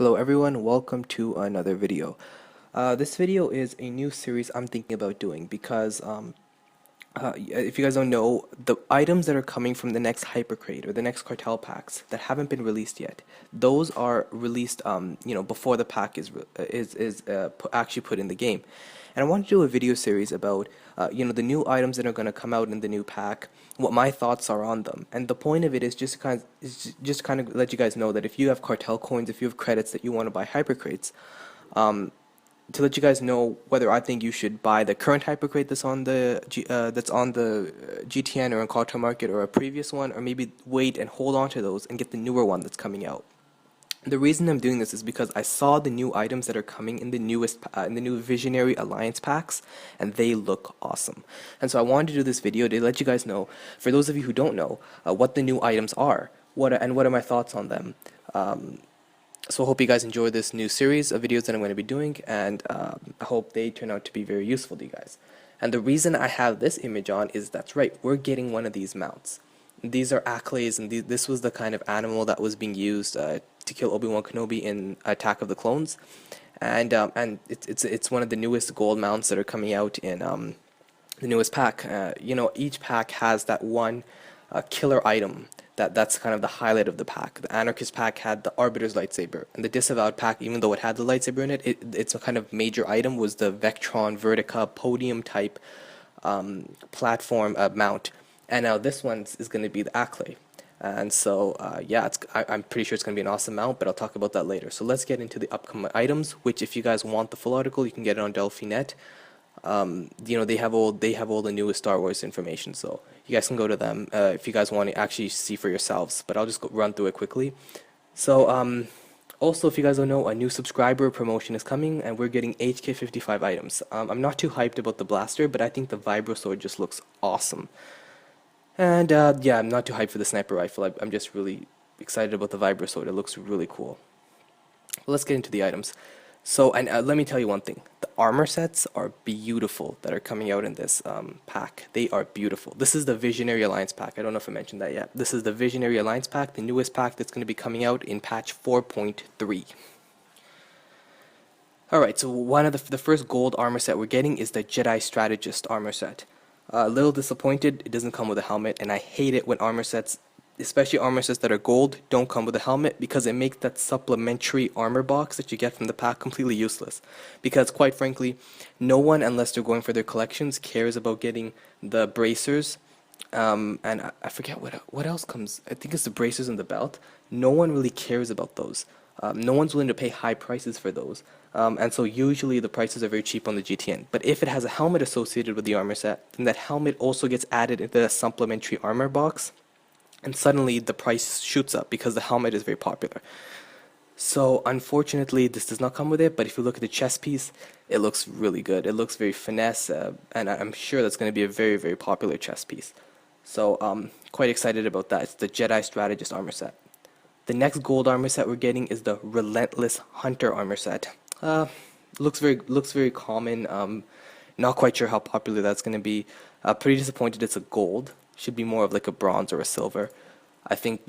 Hello everyone, welcome to another video. This video is a new series I'm thinking about doing because if you guys don't know, the items that are coming from the next Hypercrate or the next Cartel packs that haven't been released yet, those are released before the pack is actually put in the game. And I want to do a video series about the new items that are going to come out in the new pack, what my thoughts are on them. And the point of it is just kind of let you guys know that if you have Cartel coins, if you have credits that you want to buy Hypercrates, to let you guys know whether I think you should buy the current Hypercrate that's on the GTN or in Cartel Market, or a previous one, or maybe wait and hold on to those and get the newer one that's coming out. The reason I'm doing this is because I saw the new items that are coming in the new Visionary Alliance packs, and they look awesome. And so I wanted to do this video to let you guys know, for those of you who don't know, what the new items are, what are my thoughts on them. So I hope you guys enjoy this new series of videos that I'm going to be doing, and I hope they turn out to be very useful to you guys. And the reason I have this image on is, that's right, we're getting one of these mounts. These are Acklays, and this was the kind of animal that was being used to kill Obi-Wan Kenobi in Attack of the Clones, and it's one of the newest gold mounts that are coming out in the newest pack. Each pack has that one killer item that's kind of the highlight of the pack. The Anarchist pack had the Arbiter's lightsaber, and the Disavowed pack, even though it had the lightsaber in it, it's a kind of major item was the Vectron Vertica podium type platform mount. And now this one is going to be the Acklay. And so, I'm pretty sure it's going to be an awesome mount, but I'll talk about that later. So let's get into the upcoming items, which, if you guys want the full article, you can get it on Delphi.net. They have all the newest Star Wars information, so you guys can go to them if you guys want to actually see for yourselves. But I'll just run through it quickly. So, also, if you guys don't know, a new subscriber promotion is coming, and we're getting HK55 items. I'm not too hyped about the blaster, but I think the Vibro Sword just looks awesome. And I'm not too hyped for the sniper rifle. I'm just really excited about the Vibro Sword. It looks really cool. Well, let's get into the items. So, and let me tell you one thing. The armor sets are beautiful that are coming out in this pack. They are beautiful. This is the Visionary Alliance pack. I don't know if I mentioned that yet. This is the Visionary Alliance pack, the newest pack that's going to be coming out in patch 4.3. Alright, so one of the first gold armor set we're getting is the Jedi Strategist armor set. A little disappointed, it doesn't come with a helmet, and I hate it when armor sets, especially armor sets that are gold, don't come with a helmet, because it makes that supplementary armor box that you get from the pack completely useless. Because quite frankly, no one, unless they're going for their collections, cares about getting the bracers, and I forget what else comes. I think it's the bracers and the belt. No one really cares about those. No one's willing to pay high prices for those. And so usually the prices are very cheap on the GTN. But if it has a helmet associated with the armor set, then that helmet also gets added into the supplementary armor box, and suddenly the price shoots up because the helmet is very popular. So unfortunately, this does not come with it, but if you look at the chest piece, it looks really good. It looks very finesse, and I'm sure that's going to be a very, very popular chest piece. So quite excited about that. It's the Jedi Strategist armor set. The next gold armor set we're getting is the Relentless Hunter armor set. Looks very common. Not quite sure how popular that's going to be. Pretty disappointed it's a gold. Should be more of like a bronze or a silver. I think,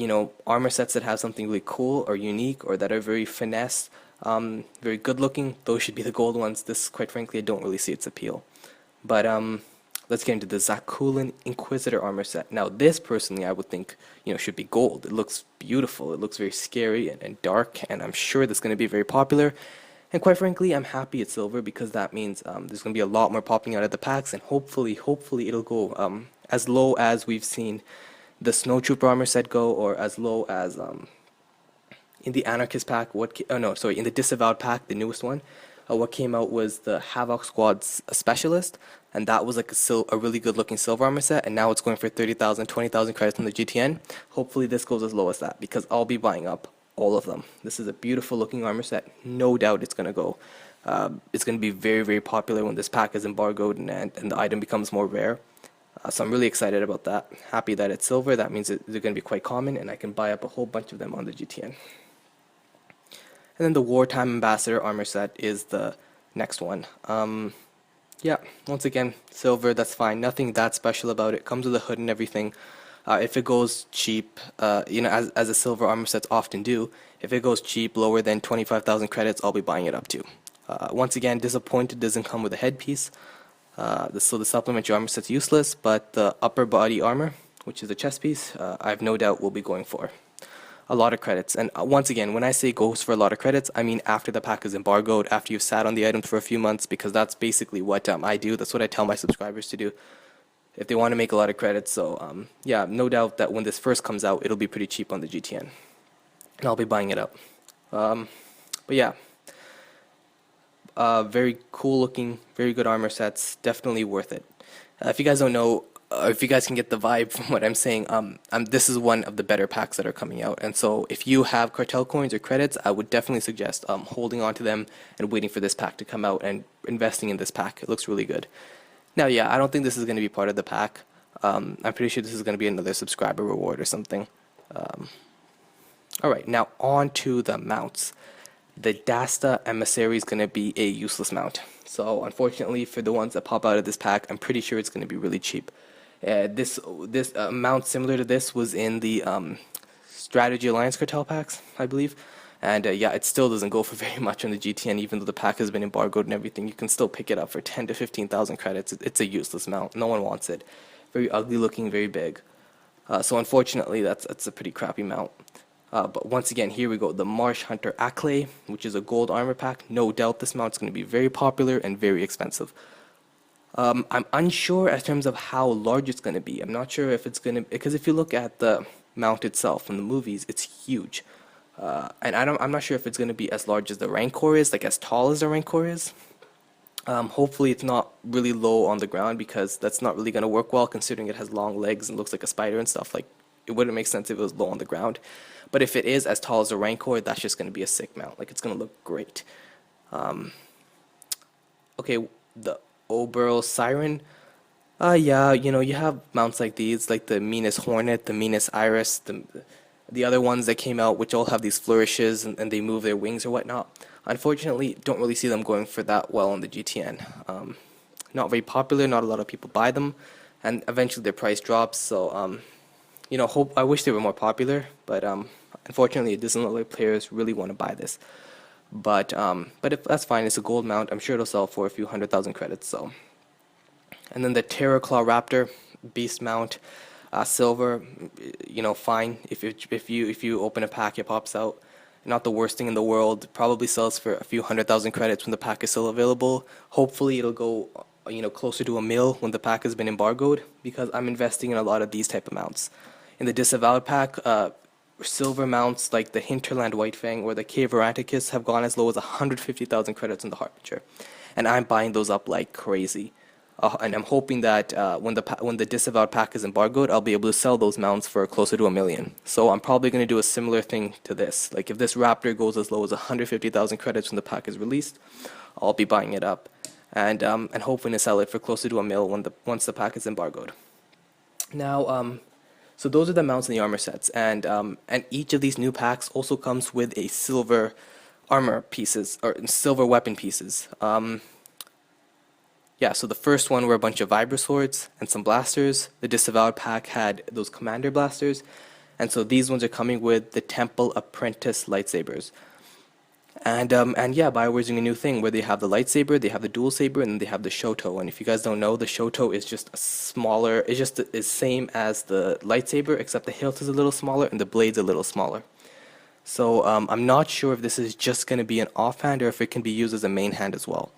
armor sets that have something really cool or unique or that are very finesse, very good looking, those should be the gold ones. This, quite frankly, I don't really see its appeal. But let's get into the Zakulan Inquisitor armor set. Now this, personally, I would think, should be gold. It looks beautiful. It looks very scary and dark, and I'm sure that's going to be very popular. And quite frankly, I'm happy it's silver, because that means there's going to be a lot more popping out of the packs, and hopefully it'll go as low as we've seen the Snowtrooper armor set go, or as low as in the Anarchist pack. In the Disavowed pack, the newest one, what came out was the Havoc Squad's Specialist, and that was like a really good looking silver armor set, and now it's going for 30,000, 20,000 credits on the GTN. Hopefully this goes as low as that, because I'll be buying up all of them. This is a beautiful looking armor set. No doubt it's going to go. It's going to be very, very popular when this pack is embargoed and the item becomes more rare. So I'm really excited about that. Happy that it's silver. That means they're going to be quite common, and I can buy up a whole bunch of them on the GTN. And then the Wartime Ambassador armor set is the next one. Once again, silver, that's fine. Nothing that special about it. Comes with a hood and everything. If it goes cheap, as a silver armor sets often do, If it goes cheap, lower than 25,000 credits, I'll be buying it up too. Once again, disappointed doesn't come with a headpiece. So the supplementary armor set's useless, but the upper body armor, which is the chest piece, I have no doubt will be going for a lot of credits. And once again, when I say goes for a lot of credits, I mean after the pack is embargoed, after you've sat on the items for a few months, because that's basically what I do. That's what I tell my subscribers to do if they want to make a lot of credits. So yeah, no doubt that when this first comes out, it'll be pretty cheap on the GTN, and I'll be buying it up. But yeah, very cool looking, very good armor sets, definitely worth it. If you guys don't know, if you guys can get the vibe from what I'm saying, this is one of the better packs that are coming out. And so if you have Cartel coins or credits, I would definitely suggest holding on to them and waiting for this pack to come out and investing in this pack. It looks really good. Now, yeah, I don't think this is going to be part of the pack. I'm pretty sure this is going to be another subscriber reward or something. Alright, now on to the mounts. The Dasta Emissary is going to be a useless mount. So unfortunately for the ones that pop out of this pack, I'm pretty sure it's going to be really cheap. This mount similar to this was in the Strategy Alliance Cartel packs, I believe. And yeah, it still doesn't go for very much on the GTN, even though the pack has been embargoed and everything. You can still pick it up for 10 to 15,000 credits. It's a useless mount. No one wants it. Very ugly looking, very big. So unfortunately, that's a pretty crappy mount. But once again, here we go. The Marsh Hunter Acklay, which is a gold armor pack. No doubt this mount's going to be very popular and very expensive. I'm unsure in terms of how large it's going to be. I'm not sure if it's going to... Because if you look at the mount itself in the movies, it's huge. And I'm not sure if it's going to be as large as the Rancor is, like as tall as the Rancor is. Hopefully it's not really low on the ground, because that's not really going to work well considering it has long legs and looks like a spider and stuff. Like, it wouldn't make sense if it was low on the ground. But if it is as tall as a Rancor, that's just going to be a sick mount. Like, it's going to look great. Okay, the Oberl Siren. Yeah, you know, you have mounts like these, like the Meanest Hornet, the Meanest Iris, the other ones that came out, which all have these flourishes and they move their wings or whatnot. Unfortunately, don't really see them going for that well on the GTN. Not very popular, not a lot of people buy them, and eventually their price drops. So, you know, I wish they were more popular, but unfortunately, it doesn't look like players really want to buy this. But if that's fine, it's a gold mount. I'm sure it'll sell for a few 100,000 credits. So, and then the Terror Claw Raptor Beast mount. Silver, you know, fine. If you open a pack, it pops out. Not the worst thing in the world. Probably sells for a few 100,000 credits when the pack is still available. Hopefully, it'll go, you know, closer to $1 million when the pack has been embargoed, because I'm investing in a lot of these type of mounts. In the Disavowed pack, silver mounts like the Hinterland White Fang or the Cave Eranticus have gone as low as 150,000 credits in the Harbinger, and I'm buying those up like crazy. And I'm hoping that when the Disavowed pack is embargoed, I'll be able to sell those mounts for closer to $1 million. So I'm probably going to do a similar thing to this. Like, if this Raptor goes as low as 150,000 credits when the pack is released, I'll be buying it up, and hoping to sell it for closer to $1 million once the pack is embargoed. Now, so those are the mounts in the armor sets, and each of these new packs also comes with a silver armor pieces or silver weapon pieces. Yeah, so the first one were a bunch of Vibra swords and some blasters. The Disavowed pack had those Commander blasters. And so these ones are coming with the Temple Apprentice lightsabers. And yeah, BioWare's doing a new thing where they have the lightsaber, they have the dual saber, and then they have the SWTOR. And if you guys don't know, the SWTOR is just a smaller, it's just the same as the lightsaber, except the hilt is a little smaller and the blade's a little smaller. So I'm not sure if this is just going to be an offhand or if it can be used as a main hand as well.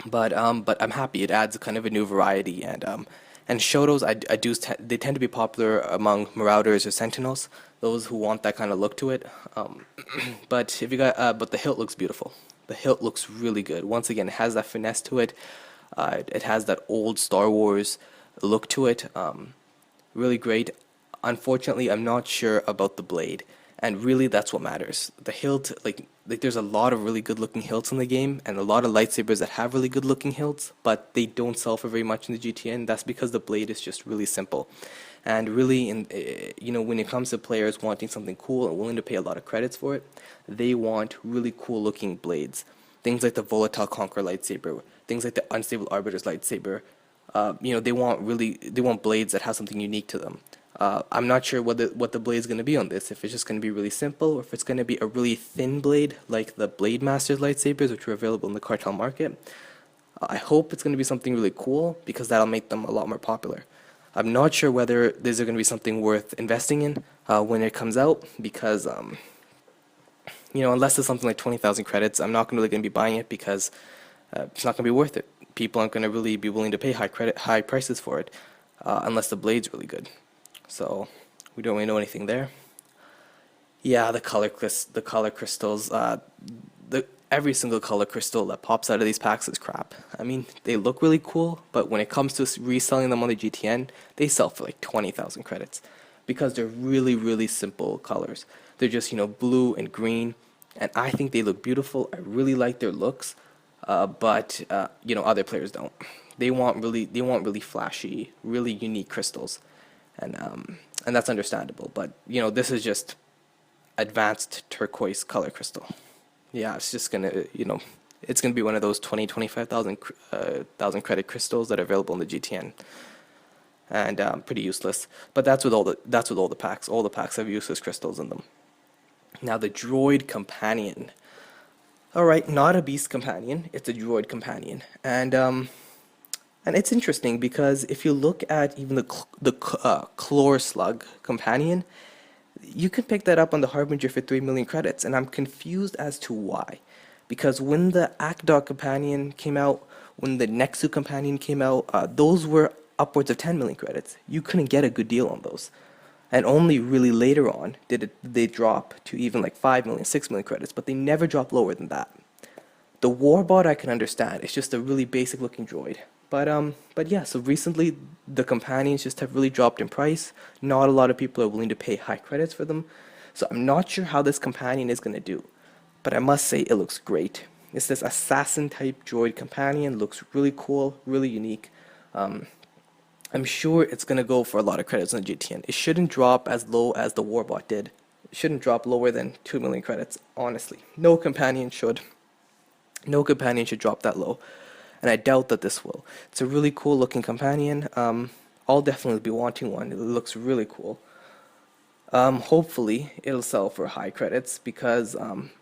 But I'm happy. It adds kind of a new variety, and SWTORs they tend to be popular among Marauders or Sentinels, those who want that kind of look to it. But if you got but the hilt looks beautiful. The hilt looks really good. Once again, it has that finesse to it. It has that old Star Wars look to it. Really great. Unfortunately, I'm not sure about the blade. And really, that's what matters. The hilt, like there's a lot of really good-looking hilts in the game, and a lot of lightsabers that have really good-looking hilts, but they don't sell for very much in the GTN. That's because the blade is just really simple. And really, you know, when it comes to players wanting something cool and willing to pay a lot of credits for it, they want really cool-looking blades. Things like the Volatile Conqueror lightsaber, things like the Unstable Arbiter's lightsaber. You know, they want blades that have something unique to them. I'm not sure what the blade's going to be on this. If it's just going to be really simple, or if it's going to be a really thin blade like the Blade Masters lightsabers, which are available in the Cartel market. I hope it's going to be something really cool, because that'll make them a lot more popular. I'm not sure whether these are going to be something worth investing in when it comes out, because unless it's something like 20,000 credits, I'm not really going to be buying it, because it's not going to be worth it. People aren't going to really be willing to pay high prices for it, unless the blade's really good. So we don't really know anything there. Yeah, the color crystals. Every single color crystal that pops out of these packs is crap. I mean, they look really cool, but when it comes to reselling them on the GTN, they sell for like 20,000 credits, because they're really, really simple colors. They're just, blue and green, and I think they look beautiful. I really like their looks, but other players don't. They want really flashy, really unique crystals, and that's understandable. But this is just advanced turquoise color crystal. Yeah, it's just gonna, it's gonna be one of those 25,000 credit crystals that are available in the GTN, and pretty useless. But that's with all the packs. All the packs have useless crystals in them. Now the Droid Companion. All right, not a Beast Companion. It's a Droid Companion, and it's interesting, because if you look at even the Chlor Slug Companion, you can pick that up on the Harbinger for 3 million credits, and I'm confused as to why. Because when the Acklay Companion came out, when the Nexu Companion came out, those were upwards of 10 million credits. You couldn't get a good deal on those. And only really later on did they drop to even like 5 million, 6 million credits, but they never dropped lower than that. The Warbot I can understand. It's just a really basic looking droid. But yeah, so recently the companions just have really dropped in price. Not a lot of people are willing to pay high credits for them. So I'm not sure how this companion is going to do. But I must say it looks great. It's this assassin type droid companion. Looks really cool, really unique. I'm sure it's going to go for a lot of credits on the GTN. It shouldn't drop as low as the Warbot did. It shouldn't drop lower than 2 million credits, honestly. No companion should. No companion should drop that low. And I doubt that this will. It's a really cool looking companion. I'll definitely be wanting one. It looks really cool. Hopefully it'll sell for high credits, because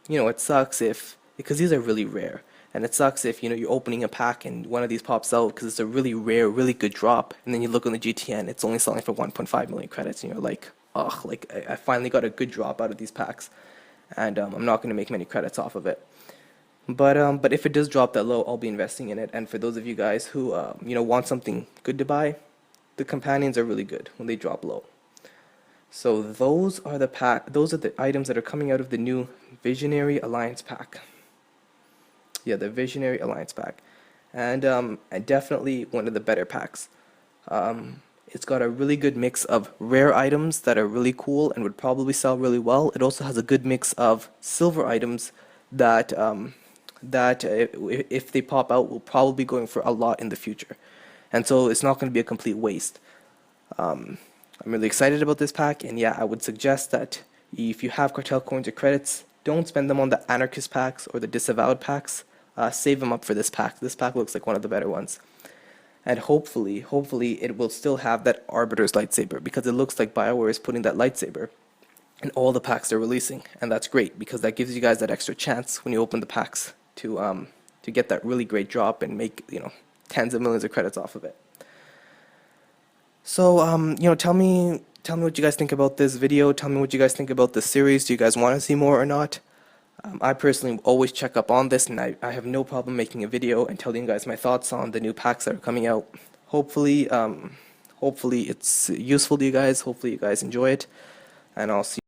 it sucks because these are really rare, and it sucks if you're opening a pack and one of these pops out because it's a really rare, really good drop, and then you look on the GTN, it's only selling for 1.5 million credits, and you're like, ugh, like I finally got a good drop out of these packs, and I'm not going to make many credits off of it. But if it does drop that low, I'll be investing in it. And for those of you guys who want something good to buy, the companions are really good when they drop low. So those are the items that are coming out of the new Visionary Alliance pack. Yeah, the Visionary Alliance pack, and definitely one of the better packs. It's got a really good mix of rare items that are really cool and would probably sell really well. It also has a good mix of silver items that if they pop out will probably be going for a lot in the future, and so it's not going to be a complete waste. I'm really excited about this pack, and yeah, I would suggest that if you have Cartel coins or credits, don't spend them on the Anarchist packs or the Disavowed packs. Save them up for this pack. This pack looks like one of the better ones, and hopefully it will still have that Arbiter's lightsaber, because it looks like BioWare is putting that lightsaber in all the packs they're releasing, and that's great, because that gives you guys that extra chance when you open the packs to get that really great drop and make tens of millions of credits off of it. So tell me what you guys think about this video. Tell me what you guys think about this series. Do you guys want to see more or not? I personally always check up on this, and I have no problem making a video and telling you guys my thoughts on the new packs that are coming out. Hopefully it's useful to you guys. Hopefully you guys enjoy it, and I'll see you